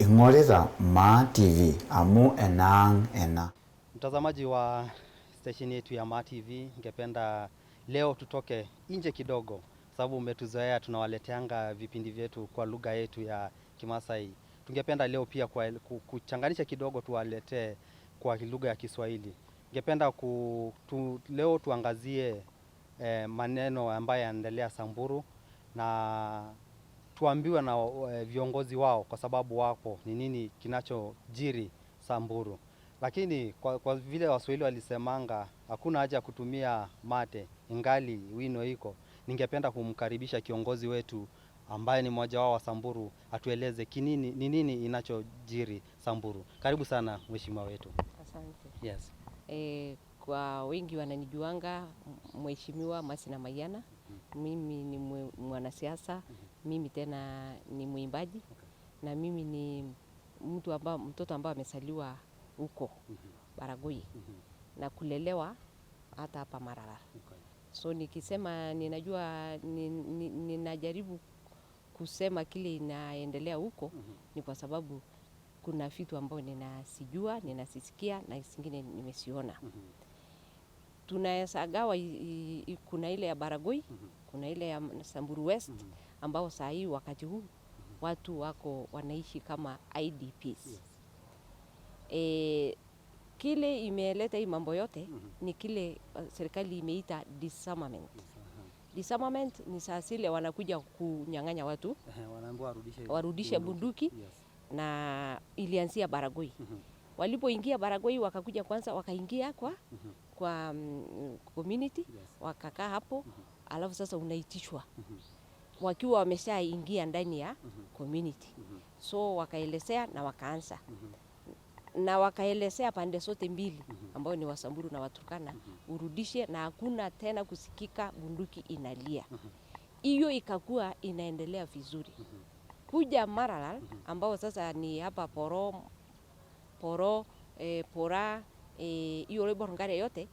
ing'orita Ma TV amu enang ena. Mtazamaji wa station yetu ya Ma TV, ningependa leo tutoke nje kidogo, sababu umetuzoea tunawaleteanga vipindi vyetu kwa lugha yetu ya Kimasai. Tungependa leo pia kuchanganisha kidogo, tuwaletee kwa lugha ya Kiswahili. Ningependa leo tuangazie maneno ambayo yanaendelea Samburu, na tuambiwe na viongozi wao, kwa sababu wapo ni nini kinachojiri Samburu. Lakini kwa vile Waswahili walisemanga hakuna haja kutumia mate ingali wino iko, ningependa kumkaribisha kiongozi wetu ambaye ni mmoja wao wa Samburu atueleze ni nini inachojiri Samburu. Karibu sana mheshimiwa wetu. Asante. Yes. Kwa wengi wananijuanga mheshimiwa Masina Mayana. Mimi ni mwanasiasa, mimi tena ni mwimbaji, na mimi ni mtoto ambaye amesaliwa huko Baragoi na kulelewa hata hapa Marara. So nikisema ninajua ninajaribu kusema kile inaendelea huko ni kwa sababu kuna vitu ambavyo ninasijua, ninasisikia na zingine nimesiona. Tunasagawa kuna ile ya Baragoi, kuna ile ya Samburu West ambao saa hii wakati huu watu wako wanaishi kama IDPs. Kile imeleta hii mambo yote ni kile serikali imeita disarmament. Disarmament ni saa zile wanakuja kunyang'anya watu, Wanaambiwa warudishe bunduki. Na ilianzia Baragoi. Walipoingia Baragoi wakakuja kwanza wakaingia kwa community, wakakaa hapo, alafu sasa unaitishwa wakiwa wameshaingia ndani ya community. So wakaelezea na wakaanza na wakaelezea pande zote mbili ambao ni Wasamburu na Waturkana, urudishe, na hakuna tena kusikika bunduki inalia. Hiyo ikakuwa inaendelea vizuri. Kuja Maralal ambao sasa ni hapa Pora hiyo Borongare yote,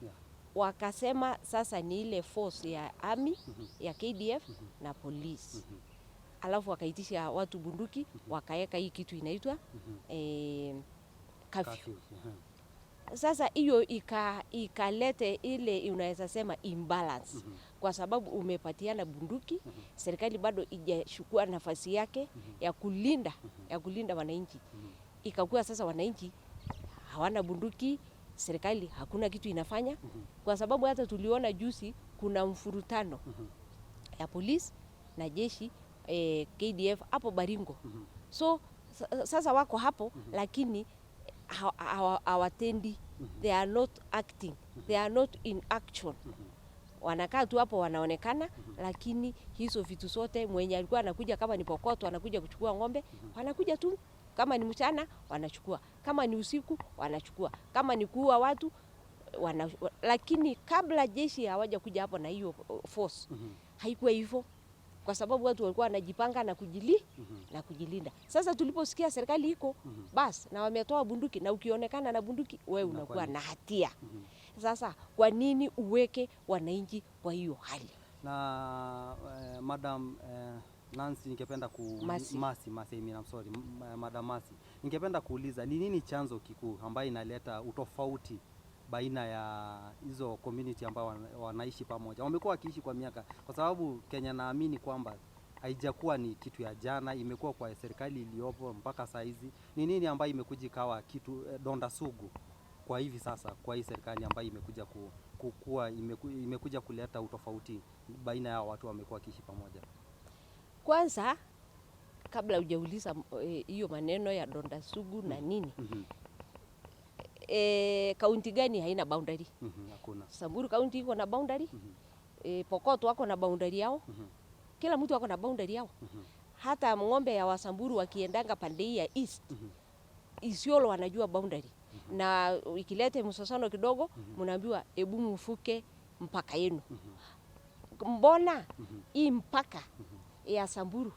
wakasema sasa ni ile force ya army ya KDF na police. Alafu wakaitisha watu bunduki, wakaeka hii kitu inaitwa curfew. Sasa hiyo ikalete ile unaweza sema imbalance, kwa sababu umepatiana bunduki, serikali bado ijachukua nafasi yake ya kulinda wananchi. Ikakuwa sasa wananchi hawana bunduki, serikali hakuna kitu inafanya, kwa sababu hata tuliona juzi kuna mfurutano ya polisi na jeshi KDF hapo Baringo. So sasa wako hapo lakini hawatendi, they are not acting, they are not in action. Wanakaa tu hapo wanaonekana, lakini hizo vitu zote mwenye alikuwa anakuja, kama ni Pokoto anakuja kuchukua ng'ombe, wanakuja tu, kama ni mchana wanachukua, kama ni usiku wanachukua, kama ni kuua watu lakini kabla jeshi hawaja kuja hapo na hiyo force haikuwa hivyo, kwa sababu watu walikuwa wanajipanga na kujilinda. Sasa tuliposikia serikali iko bas na wametoa bunduki, na ukionekana na bunduki wewe unakuwa na hatia. Sasa kwa nini uweke wananchi kwa hiyo hali? Na Madam Nancy, ningependa Madam Masi, ningependa kuuliza ni nini chanzo kikuu ambayo inaleta utofauti baina ya hizo community ambao wanaishi pamoja, wamekuwa wakiishi kwa miaka, kwa sababu Kenya naamini kwamba haijakuwa ni kitu ya jana, imekuwa kwa serikali iliyopo mpaka saa hizi. Ni nini ambayo imekuja kawa kitu donda sugu kwa hivi sasa, kwa hii serikali ambayo imekuja kuleta utofauti baina ya watu wamekuwa wakiishi pamoja? Kwanza kabla hujauliza hiyo maneno ya donda sugu na nini, kaunti gani haina boundary? Hakuna. Samburu kaunti iko na boundary, Pokoto wako na boundary yao, kila mtu wako na boundary yao. Hata ng'ombe ya Wasamburu wakiendanga pande ya east, Isiolo wanajua boundary. Na ikilete msosano kidogo, mnaambiwa hebu mfuke mpaka yenu. Mbona hii mpaka ya Samburu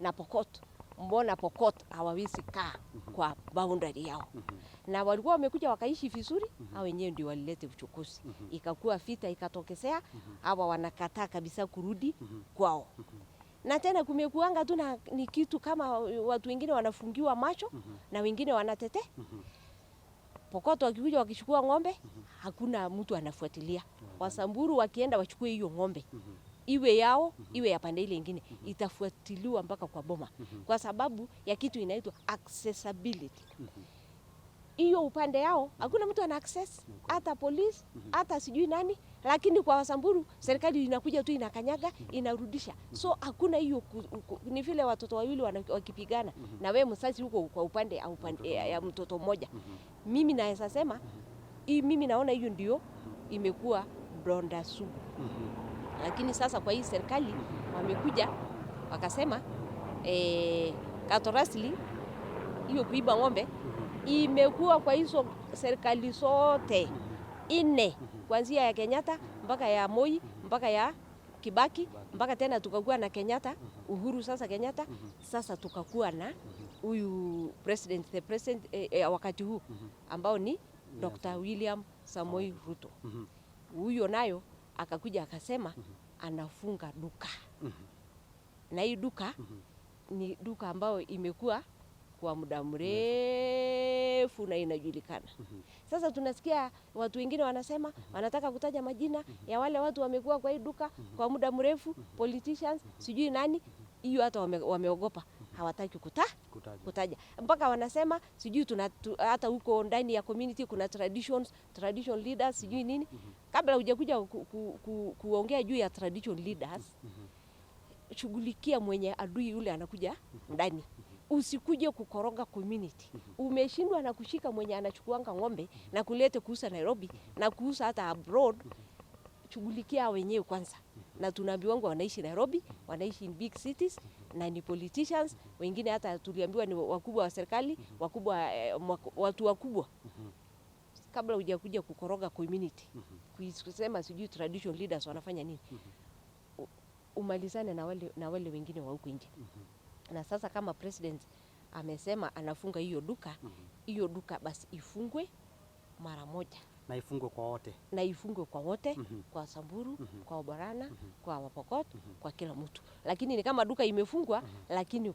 na Pokoto, mbona Pokoto hawawezi kaa kwa boundary yao? Na walikuwa wamekuja wakaishi vizuri, hao wenyewe ndio walilete uchokozi. Ikakuwa vita ikatokesea, hawa wanakataa kabisa kurudi kwao. Na tena kumekuanga tu ni kitu kama watu wengine wanafungiwa macho na wengine wanatete. Pokot wakikuja wakichukua ng'ombe, hakuna mtu anafuatilia. Wasamburu wakienda wachukue hiyo ng'ombe. Iwe yao, iwe ya pande ile nyingine, itafuatiliwa mpaka kwa boma. Kwa sababu ya kitu inaitwa accessibility. Hiyo upande yao hakuna mtu ana access, hata police, hata sijui nani, lakini kwa Wasamburu serikali inakuja tu inakanyaga, inarudisha. So hakuna hiyo ni vile watoto wawili wakipigana na wewe msasi huko kwa upande ya mtoto mmoja. Mimi naweza sema mimi naona hiyo ndio imekuwa donda sugu. Lakini sasa kwa hii serikali wamekuja wakasema katorasli hiyo kuiba ng'ombe imekuwa kwa hizo serikali zote 4 kuanzia ya Kenyatta mpaka ya Moi mpaka ya Kibaki mpaka tena tukakuwa na Kenyatta Uhuru. Sasa Kenyatta sasa tukakuwa na huyu the president wakati huu ambao ni Dr. William Samoei Ruto. Huyo nayo akakuja akasema anafunga duka. Na hii duka ni duka ambayo imekuwa kwa muda mrefu na inajulikana. Sasa tunasikia watu wengine wanasema wanataka kutaja majina ya wale watu wamekuwa kwa hii duka kwa muda mrefu, politicians, sijui nani. Hiyo hata wameogopa, hawataki kutaja. Mpaka wanasema sijui hata huko ndani ya community kuna tradition leaders sijui nini. Kabla hujakuja kuongea juu ya tradition leaders, shughulikia mwenye adui yule anakuja ndani. Usikuje kukoroga community. Umeshindwa na kushika mwenye anachukuanga ng'ombe na kulete kuuza Nairobi na kuuza hata abroad. Shughulikia wenyewe kwanza. Na tunaambiwa wanaishi Nairobi, wanaishi in big cities na ni politicians, wengine hata tuliambiwa ni wakubwa wa serikali, watu wakubwa. Kabla hujakuja kukoroga community, kusema sijui tradition leaders wanafanya nini, umalizane na wale wengine wa huko nje. Na sasa kama president amesema anafunga hiyo duka basi ifungwe mara moja. Na ifungwe kwa wote. Kwa Samburu, kwa Oborana, kwa Wapokot, kwa kila mtu. Lakini ni kama duka imefungwa, lakini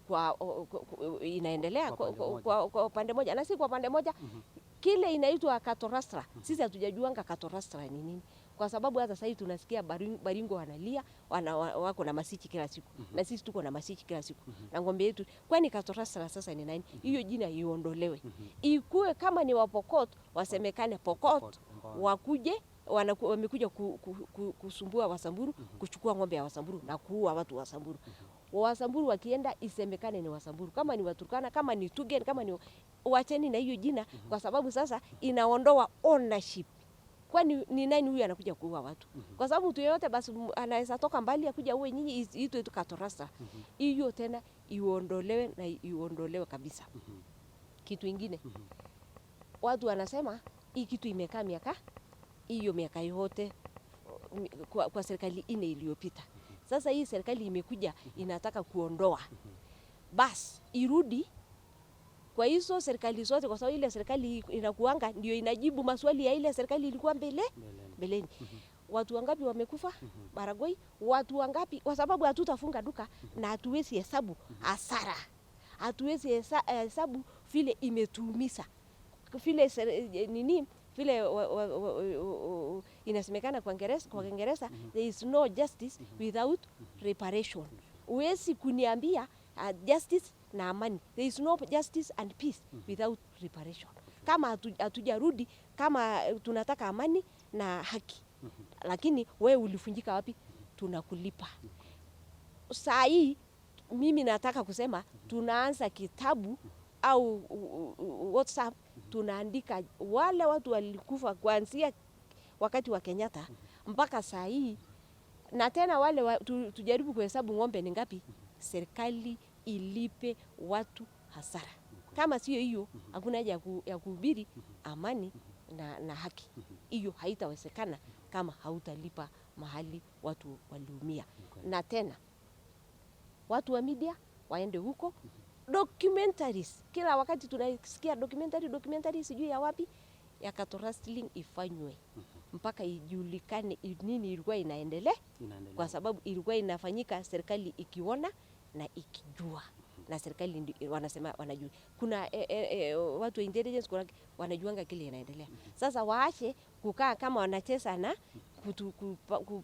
inaendelea kwa pande moja. Na si kwa pande moja, kile inaitwa katorastra. Sisi hatujajuanga katorastra ni nini. Kwa sababu hata sasa tunasikia Baringo wanalia, wako na masichi kila siku. Na sisi tuko na masichi kila siku. Na ng'ombe yetu, kwani katorastra sasa ni nani? Hiyo jina iondolewe. Ikue kama ni Wapokot, wasemekane Pokot, wakuje wamekuja kusumbua Wasamburu, kuchukua ng'ombe ya Wasamburu na kuua watu wa Samburu. Wasamburu wakienda isemekane ni Wasamburu. Kama ni Waturkana, kama ni Tugen, kama ni wacheni na hiyo jina, kwa sababu sasa inaondoa ownership. Kwani ni nani huyu anakuja kuua watu? Kwa sababu mtu yeyote basi anaweza toka mbali akuja uwe nyinyi itwe tu katorasa. Hiyo tena iondolewe kabisa. Kitu ingine. Watu wanasema hii kitu imekaa miaka yote kwa serikali 4 iliyopita. Sasa hii serikali imekuja inataka kuondoa. Bas irudi kwa hizo serikali zote, kwa sababu ile serikali inakuanga ndio inajibu maswali ya ile serikali ilikuwa mbeleni. Watu wangapi wamekufa Baragoi? Watu wangapi? Kwa sababu hatutafunga duka na hatuwezi hesabu hasara. Hatuwezi hesabu vile imetuumiza. Vile vile inasemekana kwa Kiingereza there is no justice without reparation. Huwezi kuniambia justice na amani. There is no justice and peace without reparation. Kama hatujarudi, kama tunataka amani na haki. Lakini wewe ulifunjika wapi? Tunakulipa. Saa hii mimi nataka kusema tunaanza kitabu au WhatsApp, tunaandika wale watu walikufa kuanzia wakati wa Kenyatta mpaka saa hii, na tena wale tujaribu kuhesabu ng'ombe ni ngapi, serikali ilipe watu hasara. Kama sio hiyo hakuna haja ya kuhubiri amani na haki. Hiyo haitawezekana kama hautalipa mahali watu waliumia. Na tena watu wa media waende huko, documentaries. Kila wakati tunasikia documentary sijui ya wapi, ya cattle rustling ifanywe. mpaka ijulikane nini ilikuwa inaendelea, kwa sababu ilikuwa inafanyika serikali ikiona na ikijua. Na serikali wanasema wanajua. Kuna watu wa intelligence wanajuanga kile inaendelea. Sasa waache kukaa kama wanacheza na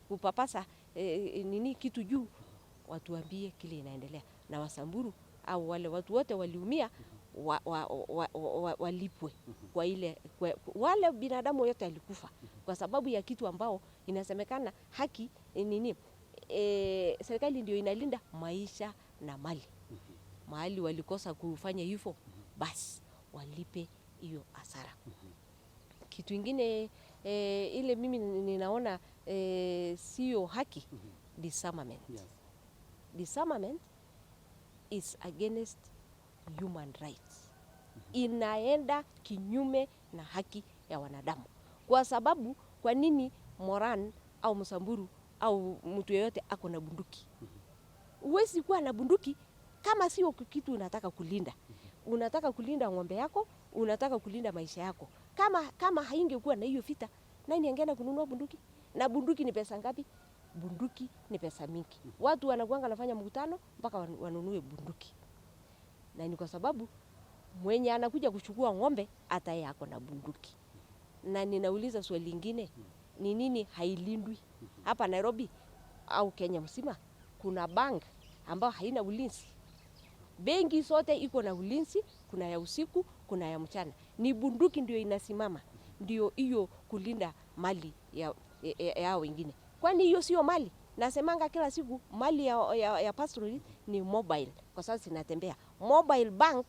kupapasa nini kitu juu, watuambie kile inaendelea. Na Wasamburu au wale watu wote waliumia walipwe kwa ile wale binadamu yote alikufa kwa sababu ya kitu ambao inasemekana haki nini, serikali ndio inalinda maisha na mali. Mahali walikosa kufanya hivyo, basi walipe hiyo hasara. Kitu ingine ile mimi ninaona sio haki, disarmament. Disarmament is against human rights. Inaenda kinyume na haki ya wanadamu. Kwa sababu kwa nini Moran au Msamburu au mtu yeyote ako na bunduki? Huwezi kuwa na bunduki kama sio kitu unataka kulinda. Unataka kulinda ng'ombe yako, unataka kulinda maisha yako. Kama haingekuwa na hiyo vita, nani angeenda kununua bunduki? Na bunduki ni pesa ngapi? Bunduki ni pesa mingi. Watu wanakuanga nafanya mkutano mpaka wanunue bunduki. Na ni kwa sababu mwenye anakuja kuchukua ng'ombe hata yeye ako na bunduki. Na ninauliza swali lingine, ni nini hailindwi? Hapa Nairobi au Kenya mzima kuna bank ambao haina ulinzi. Benki zote iko na ulinzi, kuna ya usiku, kuna ya mchana. Ni bunduki ndio inasimama, ndio hiyo kulinda mali ya wengine. Kwani hiyo sio mali? Nasemanga kila siku mali ya pastoral ni mobile, kwa sababu zinatembea. Mobile bank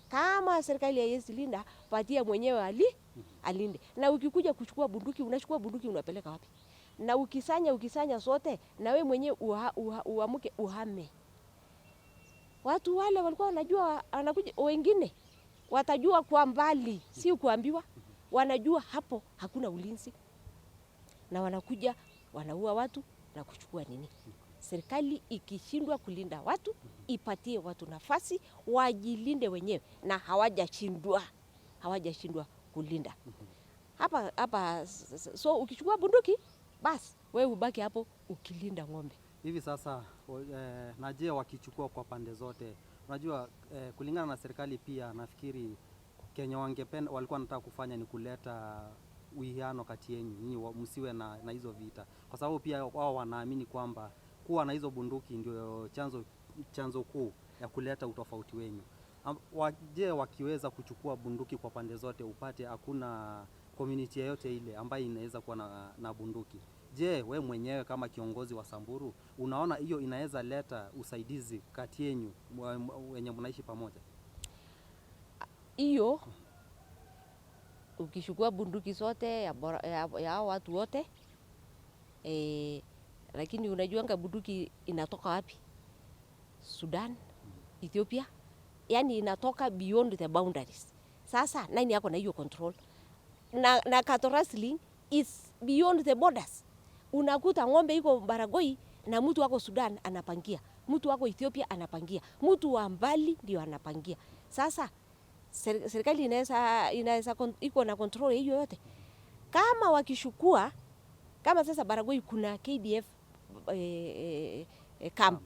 kama serikali haiwezi linda, patia mwenyewe alinde. Na ukikuja kuchukua bunduki, unachukua bunduki unapeleka wapi? Na ukisanya sote, na we mwenyewe uamuke uhame. Watu wale walikuwa wanajua anakuja, wengine watajua kwa mbali, si kuambiwa. Wanajua hapo hakuna ulinzi. Na wanakuja wanaua watu na kuchukua nini. Serikali ikishindwa kulinda watu, ipatie watu nafasi wajilinde wenyewe, na hawajashindwa kulinda. Hapa so ukichukua bunduki, basi wewe ubaki hapo ukilinda ng'ombe. Hivi sasa na je, wakichukua kwa pande zote, unajua kulingana na serikali pia nafikiri Kenya walikuwa wanataka kufanya ni kuleta uwiano kati yenu, nyinyi msiwe na hizo vita, kwa sababu pia wao wanaamini kwamba kuwa na hizo bunduki ndio chanzo kuu ya kuleta utofauti wenu. Je, wakiweza kuchukua bunduki kwa pande zote, upate hakuna community yoyote ile ambayo inaweza kuwa na bunduki. Je, we mwenyewe kama kiongozi wa Samburu unaona hiyo inaweza leta usaidizi kati yenu wenye mnaishi pamoja? Hiyo ukichukua bunduki zote ya watu wote, lakini unajuanga bunduki inatoka wapi? Sudan, Ethiopia, yani inatoka beyond the boundaries. Sasa nani yako na hiyo control? Na cattle rustling is beyond the borders. Unakuta ng'ombe iko Baragoi na mtu wako Sudan anapangia, mtu wako Ethiopia anapangia, mtu wa mbali ndio anapangia. Sasa serikali inaweza iko na control hiyo yote. Kama wakishukua, kama sasa Baragoi kuna KDF camp.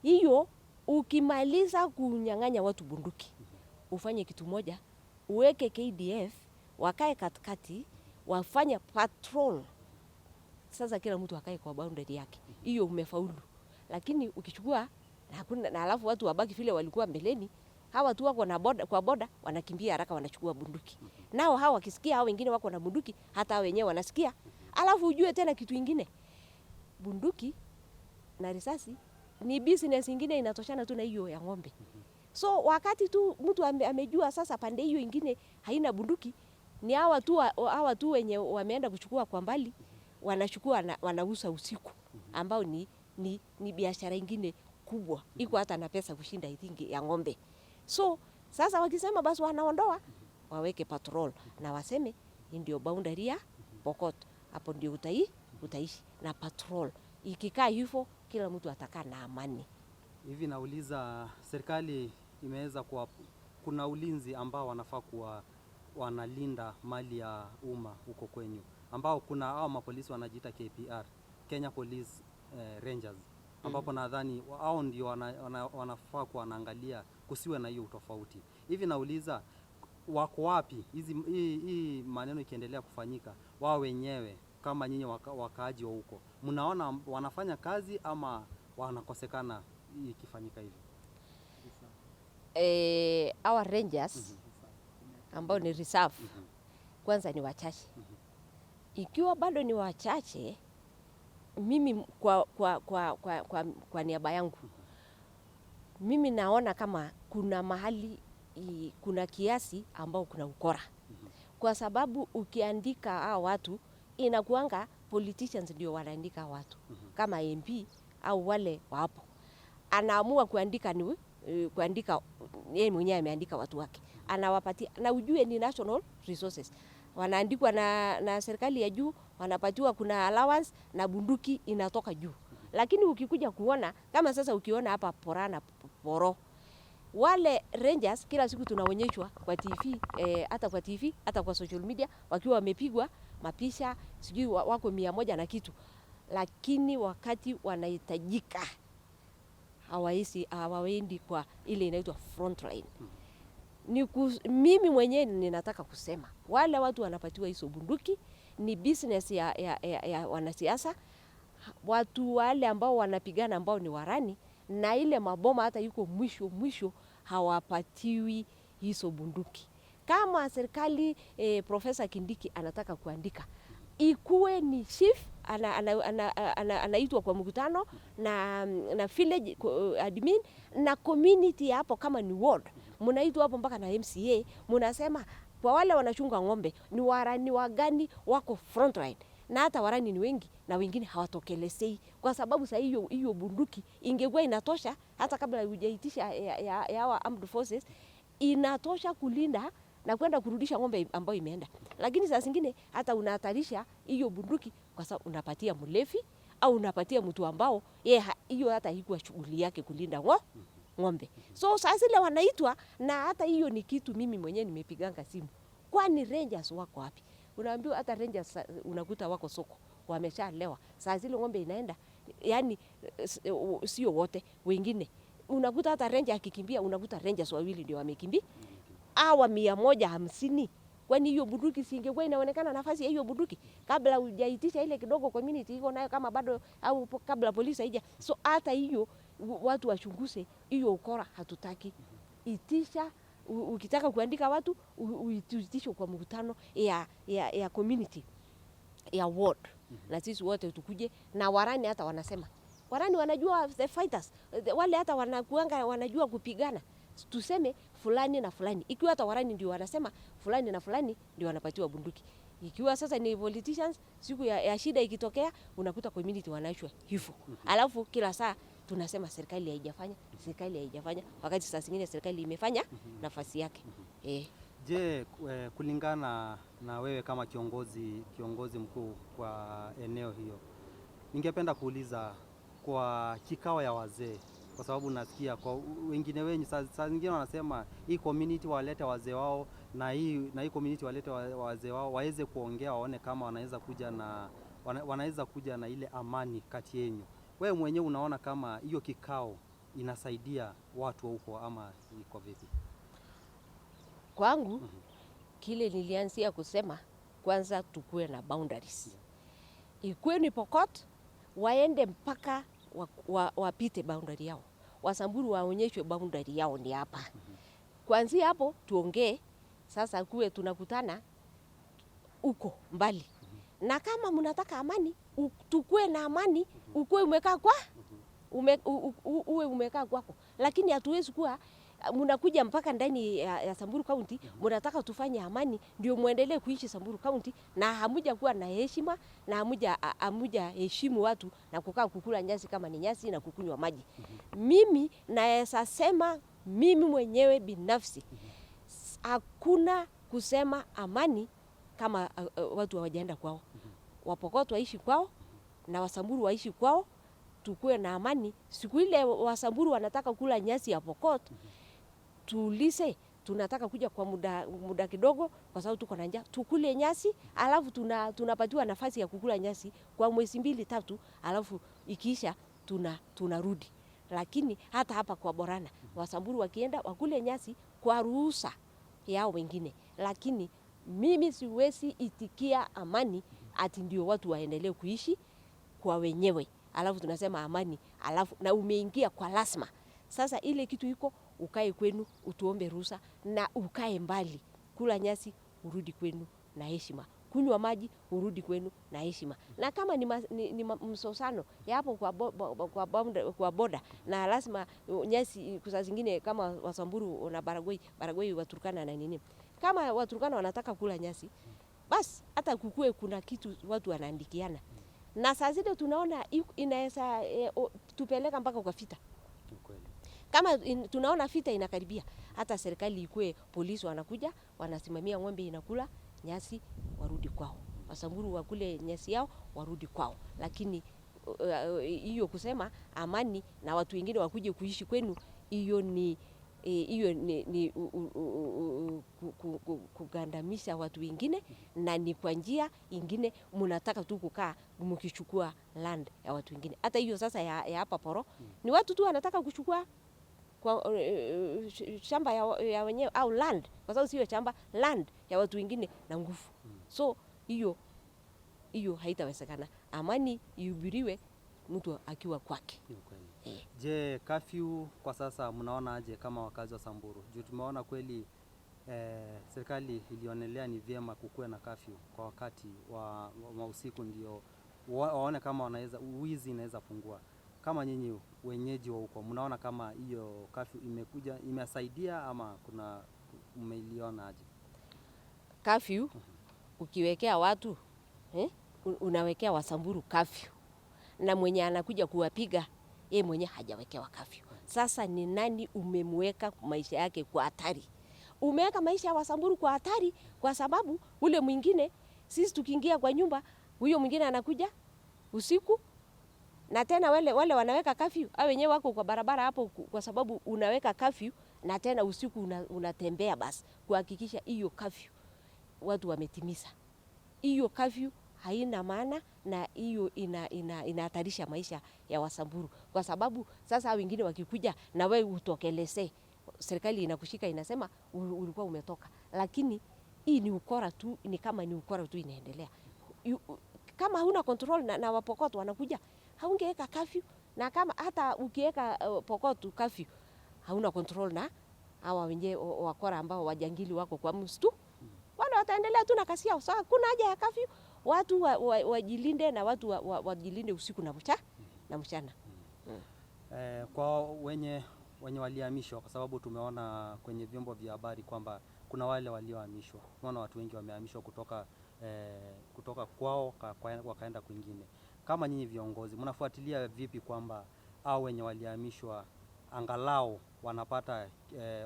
Hiyo ukimaliza kunyang'anya watu bunduki, ufanye kitu moja, uweke KDF wakae katikati, wafanye patrol. Sasa kila mtu akae kwa boundary yake. Hiyo umefaulu. Lakini ukichukua na alafu watu wabaki vile walikuwa mbeleni, hawa tu wako na kwa boda wanakimbia haraka wanachukua bunduki. Nao hawa wakisikia hao wengine wako na bunduki, hata hao wenyewe wanasikia. Alafu ujue tena kitu kingine. Bunduki na risasi ni business ingine inatoshana tu na hiyo ya ng'ombe. So wakati tu mtu amejua sasa pande hiyo ingine haina bunduki, ni hawa tu wenye wameenda kuchukua kwa mbali, wanachukua na wanauza usiku, ambao ni biashara ingine kubwa, iko hata na pesa kushinda itingi ya ng'ombe. So sasa wakisema basi wanaondoa, waweke patrol na waseme ndio boundary ya Pokot, hapo ndio utaishi na patrol. Ikikaa hivyo kila mtu atakaa na amani. Hivi nauliza, serikali imeweza kuna ulinzi ambao wanafaa kuwa wanalinda mali ya umma huko kwenyu. ambao kuna hao mapolisi wanajiita KPR, Kenya Police Rangers, ambapo nadhani hao ndio wanafaa kuwa wanaangalia kusiwe na hiyo utofauti. Hivi nauliza, wako wapi hii maneno ikiendelea kufanyika, wao wenyewe kama nyinyi wakaaji wa huko, mnaona wanafanya kazi ama wanakosekana ikifanyika hivi? Our Rangers ambao ni reserve kwanza ni wachache. Ikiwa bado ni wachache, mimi kwa niaba yangu mimi naona kama kuna mahali kuna kiasi ambao kuna ukora. Kwa sababu ukiandika hao watu inakuanga politicians ndio wanaandika watu. Kama MP au wale wapo, anaamua kuandika yeye mwenyewe ameandika watu wake. Anawapatia, na ujue ni national resources. Wanaandikwa na serikali ya juu, wanapatiwa kuna allowance na bunduki inatoka juu. Lakini ukikuja kuona kama sasa ukiona hapa Porana Poro, wale Rangers kila siku tunaonyeshwa kwa TV, hata kwa TV, hata kwa social media wakiwa wamepigwa mapisha, sijui wako 100 na kitu. Lakini wakati wanahitajika hawaendi kwa ile inaitwa front line. Mimi mwenyewe ninataka kusema wale watu wanapatiwa hizo bunduki ni business ya wanasiasa. Watu wale ambao wanapigana ambao ni warani na ile maboma hata yuko mwisho hawapatiwi hizo bunduki. Kama serikali Profesa Kindiki anataka kuandika, ikuwe ni chief anaitwa kwa mkutano na village admin na community hapo, kama ni ward mnaitwa hapo mpaka na MCA, mnasema kwa wale wanachunga ng'ombe ni warani wagani wako front line. Na hata warani ni wengi na wengine hawatokelezei, kwa sababu sasa hiyo bunduki ingekuwa inatosha hata kabla hujaitisha ya armed forces, inatosha kulinda na kwenda kurudisha ng'ombe ambayo imeenda. Lakini saa zingine hata unahatarisha hiyo bunduki kwa sababu unapatia mlevi au unapatia mtu ambao hiyo hata haikuwa shughuli yake kulinda ng'ombe. So saa zile wanaitwa, na hata hiyo ni kitu mimi mwenyewe nimepiganga simu. Kwani Rangers wako wapi? Unaambiwa hata Rangers unakuta wako soko, wameshalewa. Saa zile ng'ombe inaenda, yani sio wote, wengine. Unakuta hata Ranger akikimbia, unakuta Rangers wawili ndio wamekimbia. Hawa 150. Kwani hiyo bunduki singekuwa inaonekana nafasi ya hiyo bunduki kabla hujaitisha ile kidogo community iko nayo kama bado, au kabla polisi haija. So hata hiyo watu wachunguze hiyo ukora, hatutaki. Itisha, ukitaka kuandika watu uitishe kwa mkutano ya community ya ward, na sisi wote tukuje. Na warani hata wanasema, warani wanajua the fighters, wale hata wanakuanga wanajua kupigana. Tuseme fulani na fulani, ikiwa hata warani ndio wanasema fulani na fulani ndio wanapatiwa bunduki. Ikiwa sasa ni politicians, siku ya shida ikitokea unakuta community wanaishwa hivyo. Alafu kila saa tunasema serikali haijafanya, wakati saa zingine serikali imefanya nafasi yake. Je, kulingana na wewe kama kiongozi mkuu kwa eneo hiyo, ningependa kuuliza kwa kikao ya wazee, kwa sababu nasikia kwa wengine wengi saa zingine wanasema hii community walete wazee wao na hii community walete wazee wao waweze kuongea, waone kama wanaweza kuja na ile amani kati yenu. Wewe mwenyewe unaona kama hiyo kikao inasaidia watu huko ama iko vipi? Kwangu kile nilianzia kusema, kwanza tukue na boundaries. Ikuwe ni Pokot, waende mpaka wapite boundary yao. Wasamburu waonyeshwe boundary yao ni hapa. Kuanzia hapo tuongee sasa, kuwe tunakutana uko mbali. Na kama mnataka amani, tukue na amani, ukue umekaa uwe umekaa kwako. Lakini hatuwezi kuwa mnakuja mpaka ndani ya Samburu County, mnataka tufanye amani ndio muendelee kuishi Samburu County, na hamuja kuwa na heshima, na hamuja heshimu watu na kukaa kukula nyasi kama ni nyasi na kukunywa maji. Mimi naweza sema mimi mwenyewe binafsi, hakuna kusema amani kama watu hawajaenda kwao. Wapokot waishi kwao na Wasamburu waishi kwao, tukue na amani. Siku ile Wasamburu wanataka kula nyasi ya Pokot, tuulize tunataka kuja kwa muda kidogo kwa sababu tuko na njaa, tukule nyasi, alafu tunapatiwa nafasi ya kukula nyasi kwa mwezi 2-3, alafu ikiisha tunarudi. Lakini hata hapa kwa Borana, Wasamburu wakienda wakule nyasi kwa ruhusa yao wengine, lakini mimi siwezi itikia amani ati ndio watu waendelee kuishi kwa wenyewe, alafu tunasema amani, alafu na umeingia kwa lazima. Sasa ile kitu iko, ukae kwenu, utuombe ruhusa na ukae mbali. Kula nyasi, urudi kwenu na heshima. Kunywa maji, urudi kwenu na heshima. Na kama ni msosano ya hapo kwa boda, na lazima nyasi kusa zingine kama Wasamburu na Baragoi Waturkana na nini. Kama Waturkana wanataka kula nyasi, basi hata kukue kuna kitu watu wanaandikiana. Na saa zile tunaona inaweza tupeleka mpaka kwa vita. Kama tunaona vita inakaribia, hata serikali ikue, polisi wanakuja, wanasimamia ng'ombe inakula nyasi, warudi kwao. Wasamburu wakule nyasi yao, warudi kwao. Lakini hiyo kusema amani na watu wengine wakuje kuishi kwenu, hiyo ni kugandamisha watu wengine, na ni kwa njia ingine mnataka tu kukaa mkichukua land ya watu wengine. Hata hiyo sasa ya hapa Poro, ni watu tu wanataka kuchukua kwa shamba ya wenyewe au land, kwa sababu sio shamba, land ya watu wengine na nguvu. So hiyo haitawezekana. Amani ihubiriwe mtu akiwa kwake. Je, curfew kwa sasa mnaona aje kama wakazi wa Samburu? Juu tumeona kweli serikali ilionelea ni vyema kukue na curfew kwa wakati wa usiku, ndio waone kama wanaweza uwizi inaweza pungua. Kama nyinyi wenyeji wa huko, mnaona kama hiyo curfew imekuja imesaidia ama kuna umeliona aje? Curfew ukiwekea watu unawekea Wasamburu curfew, na mwenye anakuja kuwapiga yeye mwenye hajawekewa curfew. Sasa ni nani umemweka maisha yake kwa hatari? Umeweka maisha ya Wasamburu kwa hatari kwa sababu ule mwingine, sisi tukiingia kwa nyumba, huyo mwingine anakuja usiku, na tena wale wanaweka curfew, au wenyewe wako kwa barabara hapo kwa sababu unaweka curfew, na tena usiku unatembea basi kuhakikisha hiyo curfew watu wametimiza. Hiyo curfew haina maana, na hiyo inahatarisha maisha ya Wasamburu, kwa sababu sasa wengine wakikuja na wewe utokeleze, serikali inakushika inasema ulikuwa umetoka, lakini hii ni ukora tu, ni kama ni ukora tu inaendelea. Kama huna control na Wapokoto wanakuja, haungeweka curfew, na kama hata ukiweka Pokoto curfew hauna control na hawa wenyewe wakora ambao wajangili wako kwa msitu, wale wataendelea tu na kazi yao. Sawa, kuna haja ya curfew, watu wajilinde, na watu wajilinde usiku na mchana. Kwa wenye walihamishwa, kwa sababu tumeona kwenye vyombo vya habari kwamba kuna wale waliohamishwa. Tunaona watu wengi wamehamishwa kutoka kwao wakaenda kwingine. Kama nyinyi viongozi, mnafuatilia vipi kwamba hao wenye walihamishwa angalau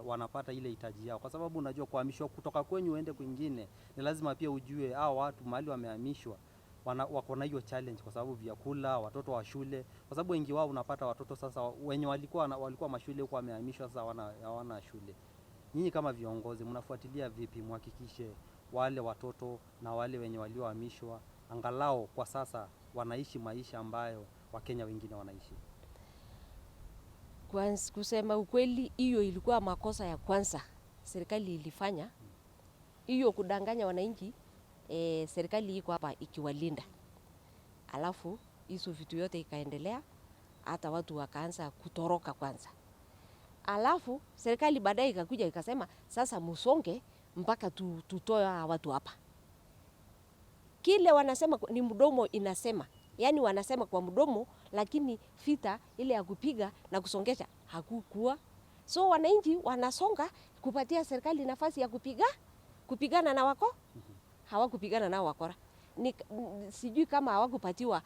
wanapata ile hitaji yao? Kwa sababu unajua kuhamishwa kutoka kwenyu uende kwingine, ni lazima pia ujue hao watu mahali wamehamishwa wako na hiyo challenge, kwa sababu vyakula, watoto wa shule, kwa sababu wengi wao unapata watoto sasa wenye walikuwa mashule huko wamehamishwa, sasa hawana shule. Nyinyi kama viongozi mnafuatilia vipi muhakikishe wale watoto na wale wenye waliohamishwa angalau kwa sasa wanaishi maisha ambayo Wakenya wengine wanaishi? Kwa kusema ukweli, hiyo ilikuwa makosa ya kwanza serikali ilifanya, hiyo kudanganya wananchi. Serikali iko hapa ikiwalinda, alafu hizo vitu yote ikaendelea, hata watu wakaanza kutoroka kwanza, alafu serikali baadaye ikakuja ikasema sasa musonge mpaka tutoe watu hapa. Kile wanasema ni mdomo inasema, yani wanasema kwa mdomo, lakini vita ile ya kupiga na kusongesha hakukuwa. So wananchi wanasonga kupatia serikali nafasi ya kupigana na wako hawakupigana nao wakora. Sijui kama hawakupatiwa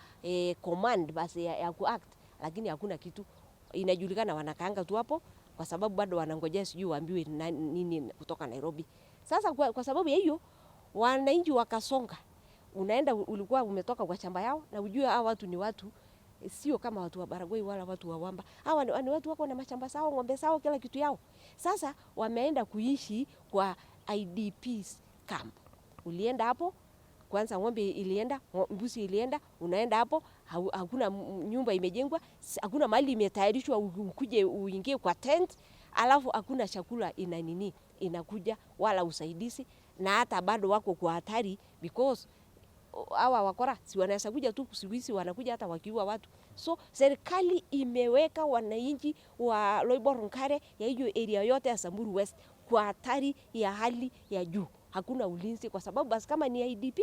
command basi ya kuact, lakini hakuna kitu inajulikana, wanakaanga tu hapo kwa sababu bado wanangojea sijui waambiwe nini kutoka Nairobi. Sasa kwa sababu ya hiyo wananchi wakasonga. Unaenda ulikuwa umetoka kwa shamba yao na ujue hao watu ni watu sio kama watu wa Baragoi wala watu wa Wamba. Hawa ni watu wako na mashamba sao, ng'ombe sao, kila kitu yao. Sasa wameenda kuishi kwa IDPs camp. Ulienda hapo, kwanza ng'ombe ilienda, mbuzi ilienda, unaenda hapo, hakuna nyumba imejengwa, hakuna mahali imetayarishwa ukuje uingie kwa tent, alafu hakuna chakula inakuja wala usaidizi, na hata bado wako kwa hatari because hawa wakora si wanaweza kuja tu kusiwisi, wanakuja hata wakiua watu. So serikali imeweka wananchi wa Loibor Nkare ya hiyo area yote ya Samburu West kwa hatari ya hali ya juu. Hakuna ulinzi kwa sababu basi kama ni IDP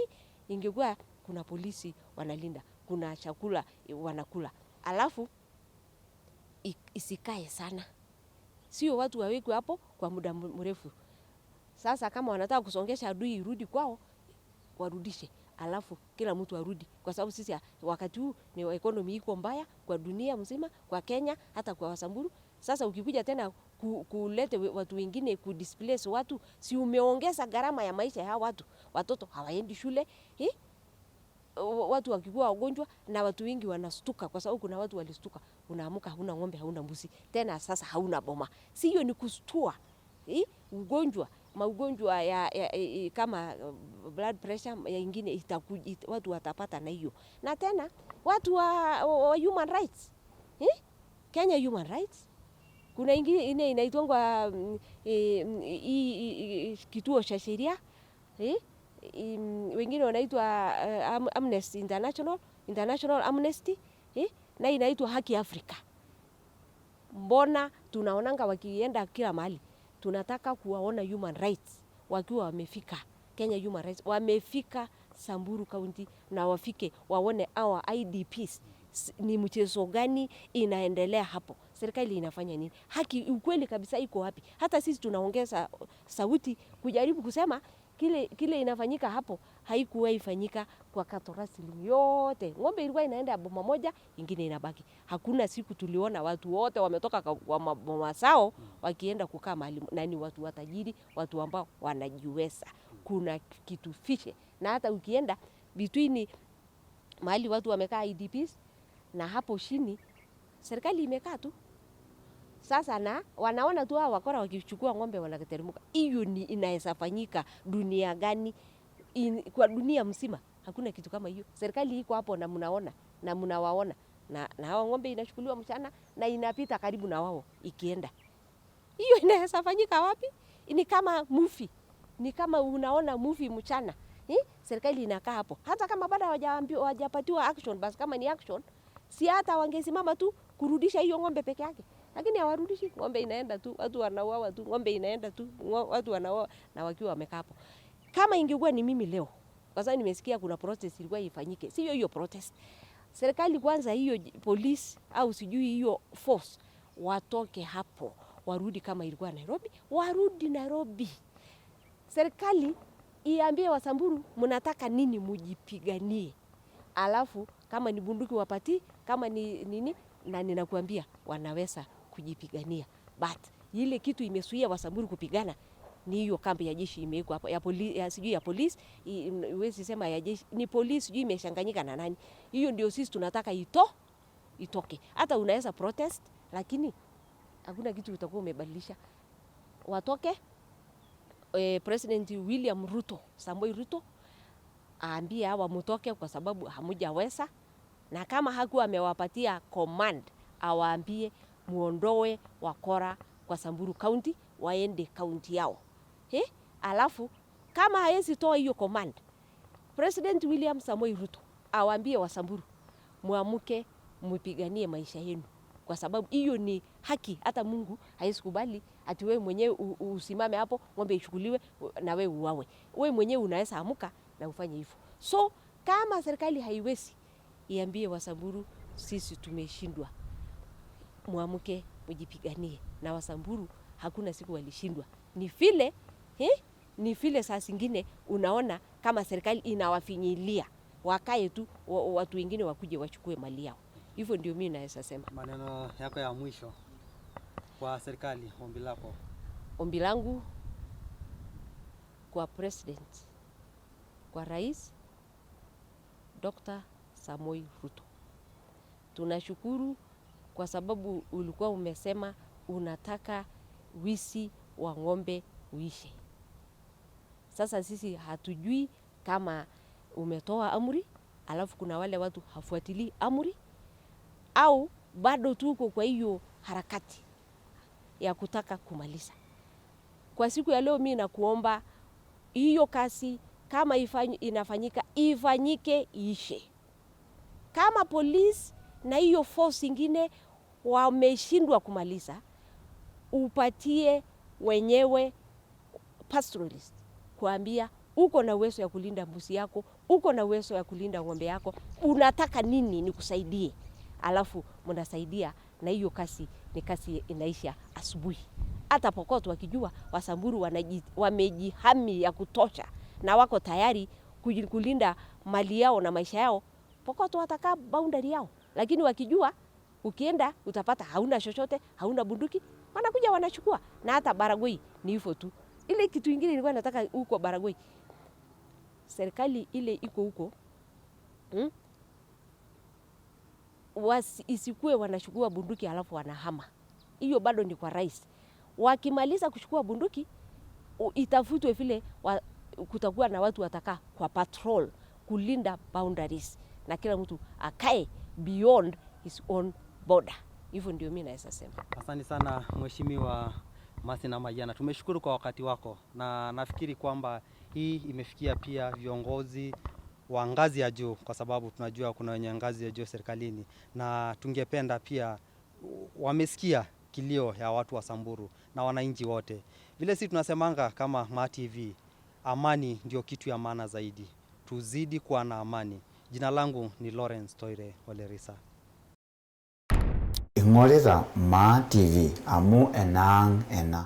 ingekuwa kuna polisi wanalinda, kuna chakula wanakula. Alafu isikae sana. Sio watu wawekwe hapo kwa muda mrefu. Sasa kama wanataka kusongesha adui irudi kwao, warudishe. Alafu kila mtu arudi kwa sababu sisi wakati huu ni economy iko mbaya kwa dunia mzima, kwa Kenya, hata kwa Wasamburu. Sasa ukikuja tena kulete watu wengine kudisplace watu, si umeongeza gharama ya maisha ya watu. Watoto hawaendi shule, watu wakikuwa wagonjwa na watu wengi wanastuka kwa sababu kuna watu walistuka. Unaamuka hauna ng'ombe, hauna mbuzi, tena sasa hauna boma. Si hiyo ni kustua. Ugonjwa, maugonjwa kama blood pressure ya ingine watu watapata na hiyo. Na tena watu wa human rights. Kenya human rights. Kuna ingine inaitwa kituo cha sheria. Wengine wanaitwa Amnesty International Amnesty, na inaitwa Haki Afrika. Mbona tunaonanga wakienda kila mahali? Tunataka kuwaona human rights wakiwa wamefika Kenya. Human rights wamefika Samburu County na wafike waone our IDPs ni mchezo gani inaendelea hapo. Serikali inafanya nini? Haki ukweli kabisa iko wapi? Hata sisi tunaongeza sauti kujaribu kusema kile inafanyika hapo haikuwa ifanyika kwa Katorasi yote. Ng'ombe ilikuwa inaenda boma moja, ingine inabaki. Hakuna siku tuliona watu wote wametoka kwa maboma sao wakienda kukaa mahali, na ni watu watajiri, watu ambao wanajiweza. Kuna kitu fishe. Na hata ukienda between mahali watu wamekaa IDPs na hapo chini serikali imekaa tu. Sasa na wanaona tu hao wakora wakichukua ng'ombe wanateremka. Hiyo ni inaweza fanyika dunia gani? Kwa dunia mzima hakuna kitu kama hiyo. Serikali iko hapo na mnaona na mnawaona, na hao ng'ombe inachukuliwa mchana na inapita karibu na wao ikienda. Hiyo inaweza fanyika wapi? Ni kama movie. Ni kama unaona movie mchana. Serikali inakaa hapo. Hata kama bado hawajapatiwa action, basi kama ni action, si hata wangesimama tu kurudisha hiyo ng'ombe peke yake. Lakini hawarudishi, ng'ombe inaenda tu, watu wanauawa tu, ng'ombe inaenda tu, watu wanauawa na wakiwa wamekaa hapo. Kama ingekuwa ni mimi leo, kwa sababu nimesikia kuna protest ilikuwa ifanyike. Sio hiyo protest. Serikali kwanza hiyo police au sijui hiyo force watoke hapo, warudi kama ilikuwa Nairobi, warudi Nairobi. Serikali iambie Wasamburu mnataka nini mujipiganie. Alafu kama ni bunduki wapati, kama ni nini, na ninakuambia wanaweza kujipigania. But ile kitu imesuia Wasamburu kupigana ni hiyo kambi ya jeshi imewekwa hapo, ya polisi, huwezi sema ya jeshi, ni polisi sijui imeshanganyika na nani. Hiyo ndio sisi tunataka itoke. Hata unaweza protest, lakini hakuna kitu utakuwa umebadilisha. Watoke. President William Ruto, Samoei Ruto, aambie hawa mtoke kwa sababu hamujaweza, na kama hakuwa amewapatia command awaambie muondoe wakora kwa Samburu County waende county yao. Alafu kama haezi toa hiyo command, President William Samoei Ruto awaambie Wasamburu muamuke mpiganie maisha yenu, kwa sababu hiyo ni haki. Hata Mungu haezi kubali ati wewe mwenyewe usimame hapo ng'ombe ichukuliwe na wewe uwawe. Wewe mwenyewe unaweza amuka na ufanye hivyo. So kama serikali haiwezi, iambie Wasamburu sisi tumeshindwa, muamuke mjipiganie. Na Wasamburu hakuna siku walishindwa. Ni vile saa zingine unaona kama serikali inawafinyilia, wakae tu watu wengine wakuje wachukue mali yao. Hivyo ndio mimi naweza sema. Maneno yako ya mwisho kwa serikali, ombi lako? Ombi langu kwa president, kwa Rais Dr. Samoei Ruto, tunashukuru kwa sababu ulikuwa umesema unataka wizi wa ng'ombe uishe. Sasa sisi hatujui kama umetoa amri, alafu kuna wale watu hafuatilii amri, au bado tuko kwa hiyo harakati ya kutaka kumaliza. Kwa siku ya leo mimi nakuomba hiyo kazi kama inafanyika, ifanyike iishe. Kama polisi na hiyo force ingine wameshindwa kumaliza, upatie wenyewe pastoralist kuambia uko na uwezo ya kulinda mbuzi yako, uko na uwezo ya kulinda ng'ombe yako, unataka nini nikusaidie? Alafu mnasaidia, na hiyo kazi ni kazi inaisha asubuhi. Hata Pokot wakijua Wasamburu wamejihami ya kutosha na wako tayari kulinda mali yao na maisha yao, Pokot watakaa boundary yao. Lakini wakijua ukienda utapata hauna chochote, hauna bunduki, wanakuja wanachukua. Na hata Baragoi ni hivyo tu. Ile kitu kingine nilikuwa nataka huko Baragoi, serikali ile iko huko isikue wanachukua bunduki alafu wanahama. Hiyo bado ni kwa rais. Wakimaliza kuchukua bunduki, itafutwe vile kutakuwa na watu watakaa kwa patrol kulinda boundaries, na kila mtu akae beyond his own border. Hivyo ndio mimi naweza sema. Asante sana Mheshimiwa Mercy Namayana. Tumeshukuru kwa wakati wako, na nafikiri kwamba hii imefikia pia viongozi wa ngazi ya juu, kwa sababu tunajua kuna wenye ngazi ya juu serikalini, na tungependa pia wamesikia kilio ya watu wa Samburu na wananchi wote. Vile sisi tunasemanga kama MATV, amani ndio kitu ya maana zaidi. Tuzidi kuwa na amani. Jina langu ni Lawrence Toire Olerisa. Ing'orita MATV amu enang ena.